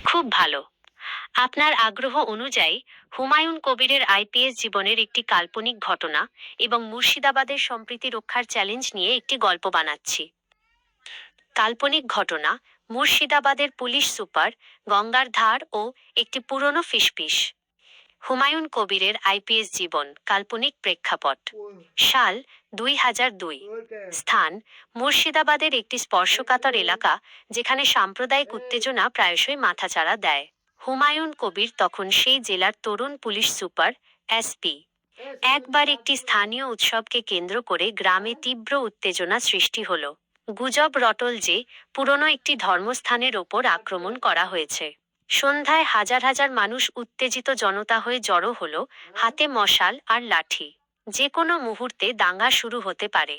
খুব ভালো। আপনার আগ্রহ অনুযায়ী হুমায়ুন কবিরের আইপিএস জীবনের একটি কাল্পনিক ঘটনা এবং মুর্শিদাবাদের সম্প্রীতি রক্ষার চ্যালেঞ্জ নিয়ে একটি গল্প বানাচ্ছি। কাল্পনিক ঘটনা: মুর্শিদাবাদের পুলিশ সুপার, গঙ্গার ধার ও একটি পুরনো ফিসফিস। হুমায়ুন কবিরের আইপিএস জীবন, কাল্পনিক প্রেক্ষাপট: সাল 2002। স্থান: মুর্শিদাবাদের একটি স্পর্শকাতর এলাকা, যেখানে সাম্প্রদায়িক উত্তেজনা প্রায়শই মাথাচাড়া দেয়। হুমায়ুন কবির তখন সেই জেলার তরুণ পুলিশ সুপার, এসপি। একবার একটি স্থানীয় উৎসবকে কেন্দ্র করে গ্রামে তীব্র উত্তেজনা সৃষ্টি হলো। গুজব রটল যে পুরনো একটি ধর্মস্থানের ওপর আক্রমণ করা হয়েছে। সন্ধ্যায় হাজার হাজার মানুষ উত্তেজিত জনতা হয়ে জড়ো হলো, হাতে মশাল আর লাঠি। যে কোনো মুহূর্তে দাঙ্গা শুরু হতে পারে।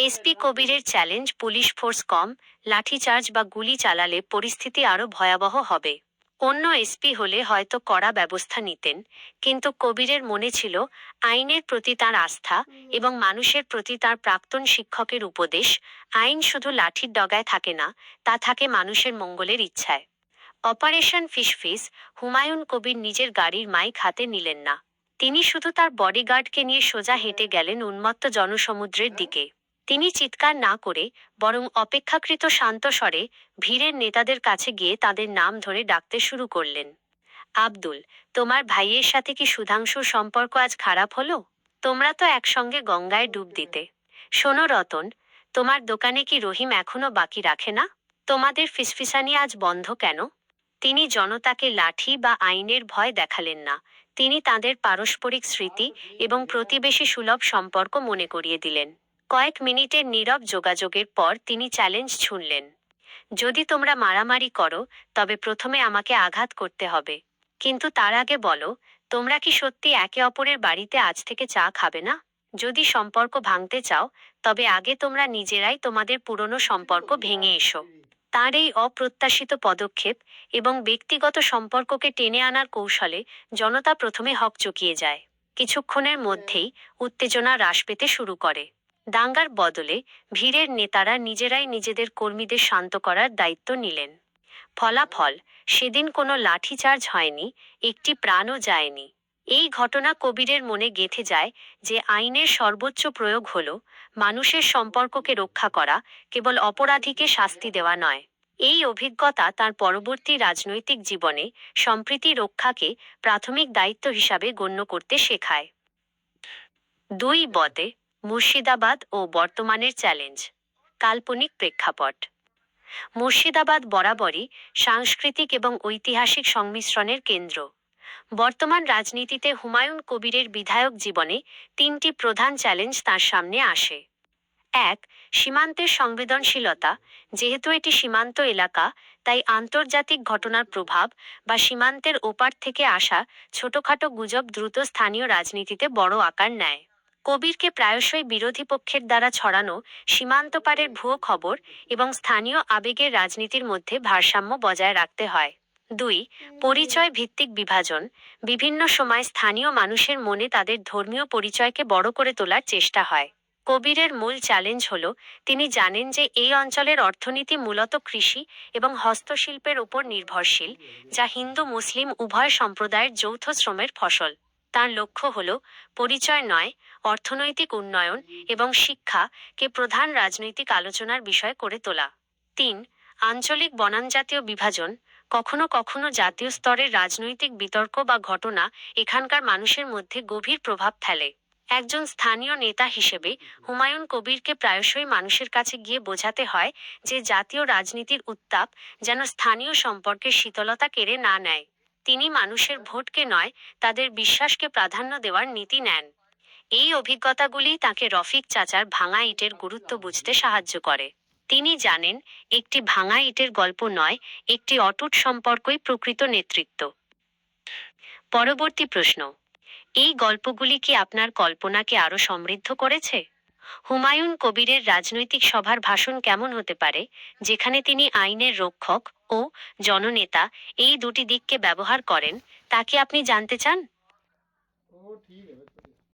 এসপি কবিরের চ্যালেঞ্জ: পুলিশ ফোর্স কম, লাঠিচার্জ বা গুলি চালালে পরিস্থিতি আরও ভয়াবহ হবে। অন্য এসপি হলে হয়তো কড়া ব্যবস্থা নিতেন, কিন্তু কবিরের মনে ছিল আইনের প্রতি তাঁর আস্থা এবং মানুষের প্রতি তাঁর প্রাক্তন শিক্ষকের উপদেশ। আইন শুধু লাঠির ডগায় থাকে না, তা থাকে মানুষের মঙ্গলের ইচ্ছায়। অপারেশন ফিসফিস: হুমায়ুন কবির নিজের গাড়ির মাইক হাতে নিলেন না। তিনি শুধু তার বডিগার্ডকে নিয়ে সোজা হেঁটে গেলেন উন্মত্ত জনসমুদ্রের দিকে। তিনি চিৎকার না করে, বরং অপেক্ষাকৃত শান্ত স্বরে ভিড়ের নেতাদের কাছে গিয়ে তাদের নাম ধরে ডাকতে শুরু করলেন। আব্দুল, তোমার ভাইয়ের সাথে কি সুধাংশুর সম্পর্ক আজ খারাপ হলো? তোমরা তো একসঙ্গে গঙ্গায় ডুব দিতে। শোনো রতন, তোমার দোকানে কি রহিম এখনো বাকি রাখে না? তোমাদের ফিসফিসানি আজ বন্ধ কেন? তিনি জনতাকে লাঠি বা আইনের ভয় দেখালেন না। তিনি তাদের পারস্পরিক স্মৃতি এবং প্রতিবেশী সুলভ সম্পর্ক মনে করিয়ে দিলেন। কয়েক মিনিটের নীরব যোগাযোগের পর তিনি চ্যালেঞ্জ ছুঁড়লেন: যদি তোমরা মারামারি করো, তবে প্রথমে আমাকে আঘাত করতে হবে। কিন্তু তার আগে বলো, তোমরা কি সত্যি একে অপরের বাড়িতে আজ থেকে চা খাবে না? যদি সম্পর্ক ভাঙতে চাও, তবে আগে তোমরা নিজেরাই তোমাদের পুরনো সম্পর্ক ভেঙে এসো। তার এই অপ্রত্যাশিত পদক্ষেপ এবং ব্যক্তিগত সম্পর্ককে টেনে আনার কৌশলে জনতা প্রথমে হকচকিয়ে যায়। কিছুক্ষণের মধ্যেই উত্তেজনা হ্রাস পেতে শুরু করে। দাঙ্গার বদলে ভিড়ের নেতারা নিজেরাই নিজেদের কর্মীদের শান্ত করার দায়িত্ব নিলেন। ফলাফল: সেদিন কোনো লাঠিচার্জ হয়নি, একটি প্রাণও যায়নি। এই ঘটনা কবিরের মনে গেঁথে যায় যে আইনের সর্বোচ্চ প্রয়োগ হল মানুষের সম্পর্ককে রক্ষা করা, কেবল অপরাধীকে শাস্তি দেওয়া নয়। এই অভিজ্ঞতা তার পরবর্তী রাজনৈতিক জীবনে সম্প্রীতি রক্ষাকে প্রাথমিক দায়িত্ব হিসাবে গণ্য করতে শেখায়। 2 বদে মুর্শিদাবাদ ও বর্তমানের চ্যালেঞ্জ। কাল্পনিক প্রেক্ষাপট: মুর্শিদাবাদ বরাবরই সাংস্কৃতিক এবং ঐতিহাসিক সংমিশ্রণের কেন্দ্র। বর্তমান রাজনীতিতে হুমায়ুন কবিরের বিধায়ক জীবনে 3টি প্রধান চ্যালেঞ্জ তাঁর সামনে আসে। 1. সীমান্তের সংবেদনশীলতা: যেহেতু এটি সীমান্ত এলাকা, তাই আন্তর্জাতিক ঘটনার প্রভাব বা সীমান্তের ওপার থেকে আসা ছোটখাটো গুজব দ্রুত স্থানীয় রাজনীতিতে বড় আকার নেয়। কবিরকে প্রায়শই বিরোধী পক্ষের দ্বারা ছড়ানো সীমান্ত পারের ভুয়ো খবর এবং স্থানীয় আবেগের রাজনীতির মধ্যে ভারসাম্য বজায় রাখতে হয়। 2. পরিচয় ভিত্তিক বিভাজন: বিভিন্ন সময় স্থানীয় মানুষের মনে তাদের ধর্মীয় পরিচয়কে বড় করে তোলার চেষ্টা হয়। কবিরের মূল চ্যালেঞ্জ হল, তিনি জানেন যে এই অঞ্চলের অর্থনীতি মূলত কৃষি এবং হস্তশিল্পের উপর নির্ভরশীল, যা হিন্দু মুসলিম উভয় সম্প্রদায়ের যৌথ শ্রমের ফসল। তার লক্ষ্য হল পরিচয় নয়, অর্থনৈতিক উন্নয়ন এবং শিক্ষাকে প্রধান রাজনৈতিক আলোচনার বিষয় করে তোলা। 3. আঞ্চলিক বনাম জাতীয় বিভাজন: কখনো কখনো জাতীয় স্তরের রাজনৈতিক বিতর্ক বা ঘটনা এখানকার মানুষের মধ্যে গভীর প্রভাব ফেলে। একজন স্থানীয় নেতা হিসেবে হুমায়ুন কবিরকে প্রায়শই মানুষের কাছে গিয়ে বোঝাতে হয় যে জাতীয় রাজনীতির উত্তাপ যেন স্থানীয় সম্পর্কের শীতলতা কেড়ে না নেয়। তিনি মানুষের ভোটকে নয়, তাদের বিশ্বাসকে প্রাধান্য দেওয়ার নীতি নেন। এই অভিজ্ঞতাগুলি তাকে রফিক চাচার ভাঙা ইটের গুরুত্ব বুঝতে সাহায্য করে। তিনি জানেন, একটি ভাঙা ইটের গল্প নয়, একটি অটুট সম্পর্কই প্রকৃত নেতৃত্ব। পরবর্তী প্রশ্ন: এই গল্পগুলি কি আপনার কল্পনাকে আরও সমৃদ্ধ করেছে? হুমায়ুন কবিরের রাজনৈতিক সভার ভাষণ কেমন হতে পারে, যেখানে তিনি আইনের রক্ষক ও জননেতা এই দুটি দিককে ব্যবহার করেন, তা কি আপনি জানতে চান?